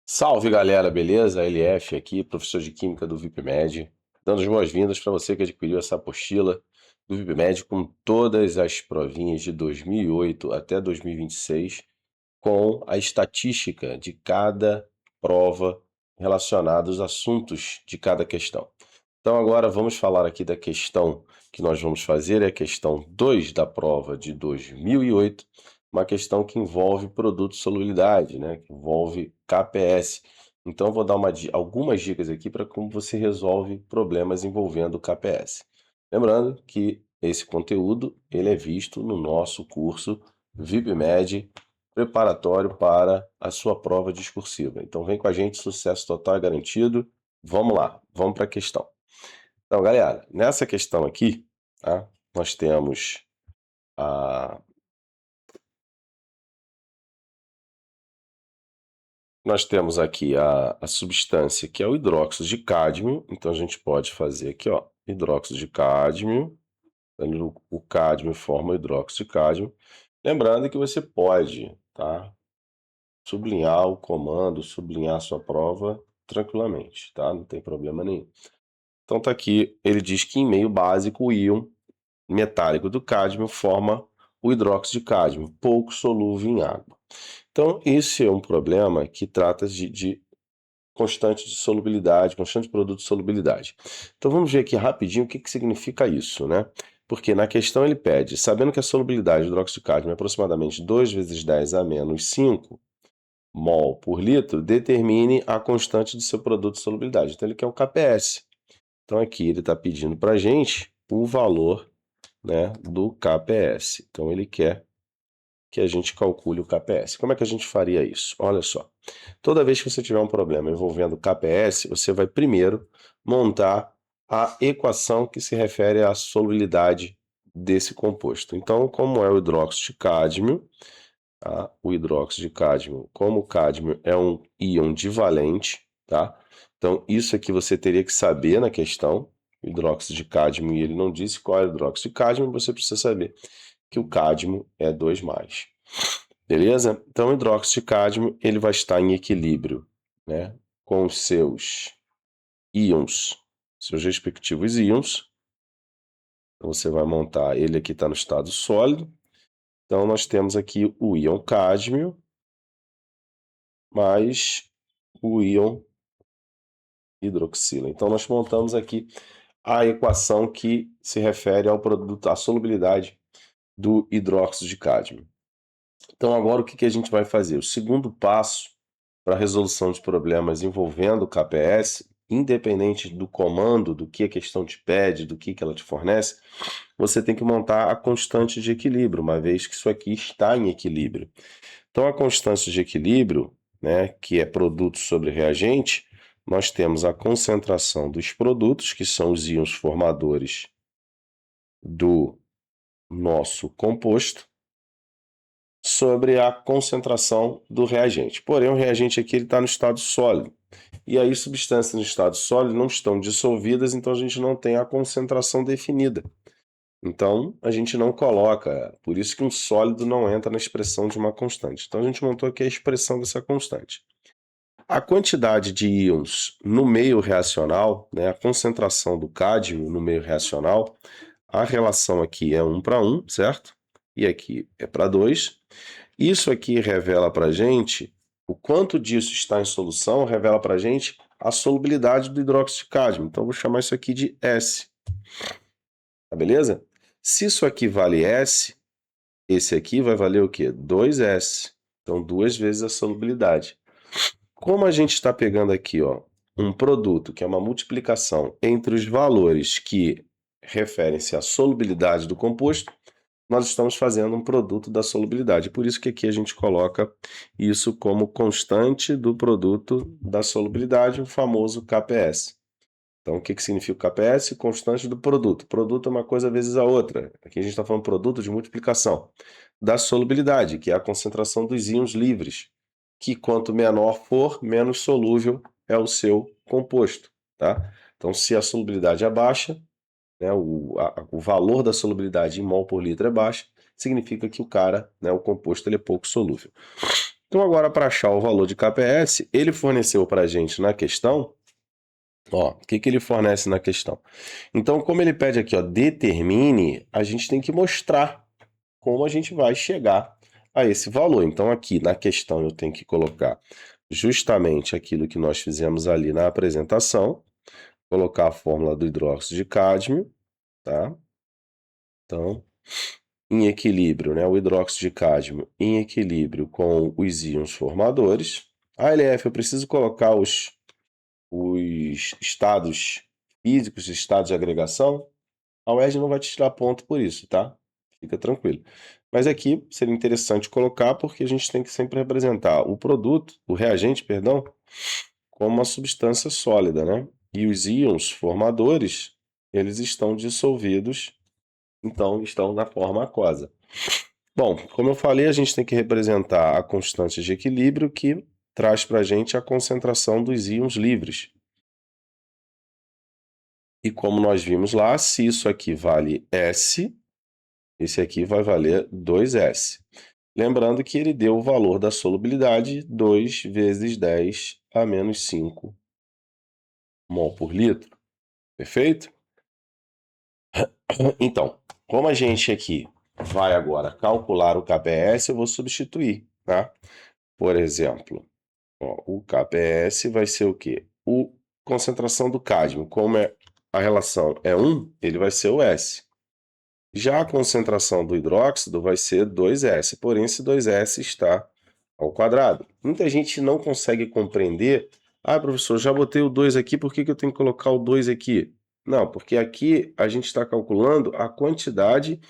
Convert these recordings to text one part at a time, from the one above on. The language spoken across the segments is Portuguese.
Salve galera, beleza? LF aqui, professor de Química do VIPMed, dando as boas-vindas para você que adquiriu essa apostila do VIPMed com todas as provinhas de 2008 até 2026, com a estatística de cada prova relacionada aos assuntos de cada questão. Então agora vamos falar aqui da questão que nós vamos fazer, é a questão 2 da prova de 2008, uma questão que envolve produto de solubilidade, né? Que envolve KPS. Então eu vou dar algumas dicas aqui para como você resolve problemas envolvendo KPS. Lembrando que esse conteúdo ele é visto no nosso curso VIPMed preparatório para a sua prova discursiva. Então vem com a gente, sucesso total é garantido. Vamos lá, vamos para a questão. Então, galera, nessa questão aqui, tá, nós temos a nós temos aqui a substância que é o hidróxido de cádmio. Então a gente pode fazer aqui, ó, hidróxido de cádmio. O cádmio forma o hidróxido de cádmio. Lembrando que você pode, tá, sublinhar o comando, sublinhar a sua prova tranquilamente, tá? Não tem problema nenhum. Então tá aqui, ele diz que em meio básico o íon metálico do cádmio forma o hidróxido de cádmio, pouco solúvel em água. Então esse é um problema que trata de constante de solubilidade, constante de produto de solubilidade. Então vamos ver aqui rapidinho o que significa isso, né? Porque na questão ele pede, sabendo que a solubilidade do hidróxido de cádmio é aproximadamente 2 vezes 10 a menos 5 mol por litro, determine a constante do seu produto de solubilidade. Então ele quer o KPS. Então aqui ele está pedindo para a gente o valor, né, do KPS. Então ele quer que a gente calcule o KPS. Como é que a gente faria isso? Olha só, toda vez que você tiver um problema envolvendo KPS, você vai primeiro montar a equação que se refere à solubilidade desse composto. Então, como é o hidróxido de cádmio, tá? O hidróxido de cádmio, como o cádmio é um íon divalente, tá? Então, isso aqui você teria que saber na questão, hidróxido de cádmio, e ele não disse qual é o hidróxido de cádmio, você precisa saber que o cádmio é 2+. Beleza? Então, o hidróxido de cádmio ele vai estar em equilíbrio, né, com os seus íons, seus respectivos íons. Então, você vai montar, ele aqui está no estado sólido. Então, nós temos aqui o íon cádmio mais o íon hidroxila. Então, nós montamos aqui a equação que se refere ao produto, à solubilidade do hidróxido de cádmio. Então, agora o que a gente vai fazer? O segundo passo para a resolução de problemas envolvendo o KPS, independente do comando, do que a questão te pede, do que ela te fornece, você tem que montar a constante de equilíbrio, uma vez que isso aqui está em equilíbrio. Então, a constância de equilíbrio, né, que é produto sobre reagente, nós temos a concentração dos produtos, que são os íons formadores do nosso composto, sobre a concentração do reagente. Porém, o reagente aqui está no estado sólido. E aí, substâncias no estado sólido não estão dissolvidas, então a gente não tem a concentração definida. Então, a gente não coloca, por isso que um sólido não entra na expressão de uma constante. Então, a gente montou aqui a expressão dessa constante. A quantidade de íons no meio reacional, né, a concentração do cádmio no meio reacional, a relação aqui é 1 para 1, certo? E aqui é para 2. Isso aqui revela para a gente, o quanto disso está em solução, revela para a gente a solubilidade do hidróxido de cádmio. Então, vou chamar isso aqui de S. Tá beleza? Se isso aqui vale S, esse aqui vai valer o quê? 2S. Então, 2 vezes a solubilidade. Como a gente está pegando aqui, ó, um produto que é uma multiplicação entre os valores que referem-se à solubilidade do composto, nós estamos fazendo um produto da solubilidade. Por isso que aqui a gente coloca isso como constante do produto da solubilidade, o famoso KPS. Então, o que significa o KPS? Constante do produto. Produto é uma coisa vezes a outra. Aqui a gente está falando produto de multiplicação. Da solubilidade, que é a concentração dos íons livres, que quanto menor for, menos solúvel é o seu composto. Tá? Então, se a solubilidade é baixa, né, o valor da solubilidade em mol por litro é baixa, significa que o cara, né, o composto, ele é pouco solúvel. Então agora para achar o valor de KPS, ele forneceu para a gente na questão, ó, o que ele fornece na questão? Então como ele pede aqui, ó, determine, a gente tem que mostrar como a gente vai chegar a esse valor. Então aqui na questão eu tenho que colocar justamente aquilo que nós fizemos ali na apresentação, colocar a fórmula do hidróxido de cádmio, tá? Então, em equilíbrio, né, o hidróxido de cádmio em equilíbrio com os íons formadores. LF, eu preciso colocar os estados físicos, estados de agregação. A UERJ não vai te tirar ponto por isso, tá? Fica tranquilo. Mas aqui seria interessante colocar porque a gente tem que sempre representar o produto, o reagente, perdão, como uma substância sólida, né? E os íons formadores, eles estão dissolvidos, então estão na forma aquosa. Bom, como eu falei, a gente tem que representar a constante de equilíbrio que traz para a gente a concentração dos íons livres. E como nós vimos lá, se isso aqui vale S, esse aqui vai valer 2S. Lembrando que ele deu o valor da solubilidade 2 vezes 10 a menos 5 mol por litro. Perfeito? Então, como a gente aqui vai agora calcular o KPS, eu vou substituir, tá? Por exemplo, ó, o KPS vai ser o quê? O concentração do cádmio, como a relação é 1, ele vai ser o S. Já a concentração do hidróxido vai ser 2S, porém esse 2S está ao quadrado. Muita gente não consegue compreender. Ah, professor, já botei o 2 aqui, por que eu tenho que colocar o 2 aqui? Não, porque aqui a gente está calculando a quantidade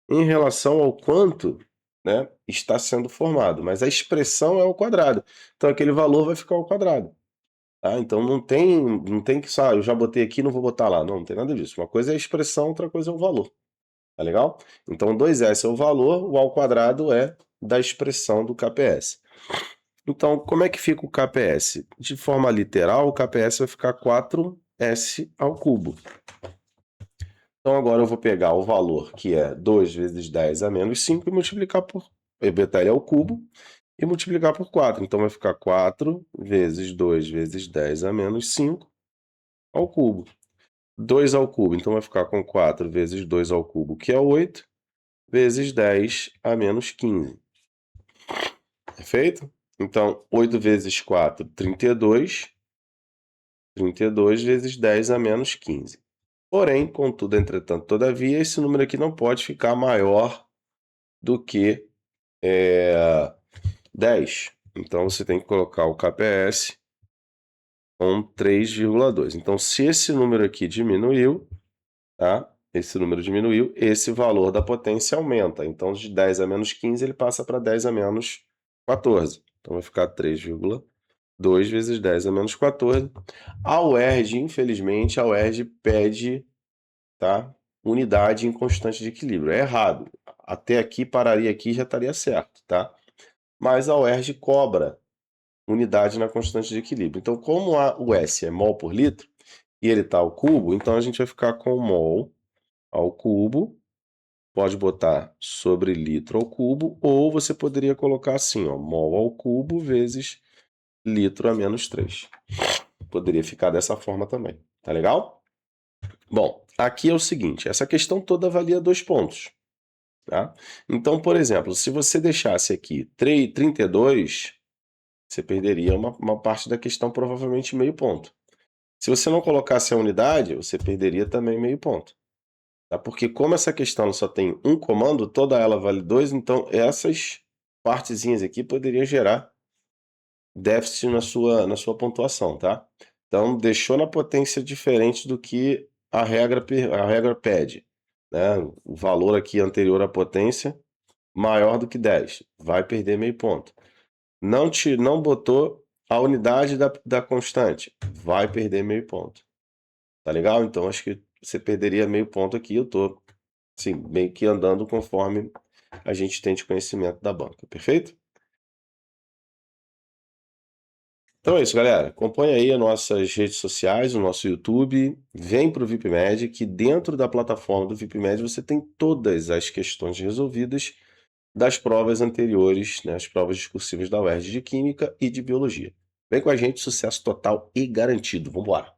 em relação ao quanto, né, está sendo formado, mas a expressão é ao quadrado. Então aquele valor vai ficar ao quadrado. Tá? Então não tem que só, eu já botei aqui, não vou botar lá. Não, não tem nada disso. Uma coisa é a expressão, outra coisa é o valor. Tá legal? Então 2S é o valor, o ao quadrado é da expressão do KPS. Então, como é que fica o KPS? De forma literal, o KPS vai ficar 4S ao cubo. Então agora eu vou pegar o valor que é 2 vezes 10 a menos 5 e multiplicar por... botar ele ao cubo e multiplicar por 4. Então vai ficar 4 vezes 2 vezes 10 a menos 5 ao cubo. 2 ao cubo, então vai ficar com 4 vezes 2 ao cubo, que é 8, vezes 10 a menos 15. Perfeito? Então, 8 vezes 4, 32. 32 vezes 10 a menos 15. Porém, contudo, entretanto, todavia, esse número aqui não pode ficar maior do que 10. Então, você tem que colocar o KPS com 3,2. Então, se esse número aqui diminuiu, tá? Esse número diminuiu, esse valor da potência aumenta. Então, de 10 a menos 15, ele passa para 10 a menos 14. Então, vai ficar 3,2 vezes 10 a menos 14. A UERJ, infelizmente, a UERJ pede, tá, unidade em constante de equilíbrio. É errado. Até aqui, pararia aqui, já estaria certo, tá? Mas a UERJ cobra unidade na constante de equilíbrio. Então, como o S é mol por litro, e ele está ao cubo, então a gente vai ficar com mol ao cubo, pode botar sobre litro ao cubo, ou você poderia colocar assim, ó, mol ao cubo vezes litro a menos 3. Poderia ficar dessa forma também, tá legal? Bom, aqui é o seguinte, essa questão toda valia 2 pontos, tá? Então, por exemplo, se você deixasse aqui 32, você perderia uma parte da questão, provavelmente meio ponto. Se você não colocasse a unidade, você perderia também meio ponto. Tá? Porque como essa questão só tem um comando, toda ela vale 2, então essas partezinhas aqui poderiam gerar déficit na sua pontuação, tá? Então, deixou na potência diferente do que a regra pede, né? O valor aqui anterior à potência maior do que 10, vai perder meio ponto. Não botou a unidade da constante, vai perder meio ponto. Tá legal? Então, acho que você perderia meio ponto aqui. Eu tô, assim, meio que andando conforme a gente tem de conhecimento da banca. Perfeito? Então é isso, galera. Acompanha aí as nossas redes sociais, o nosso YouTube. Vem para o VIPMed, que dentro da plataforma do VIPMed você tem todas as questões resolvidas das provas anteriores, né, as provas discursivas da UERJ de Química e de Biologia. Vem com a gente, sucesso total e garantido. Vamos embora.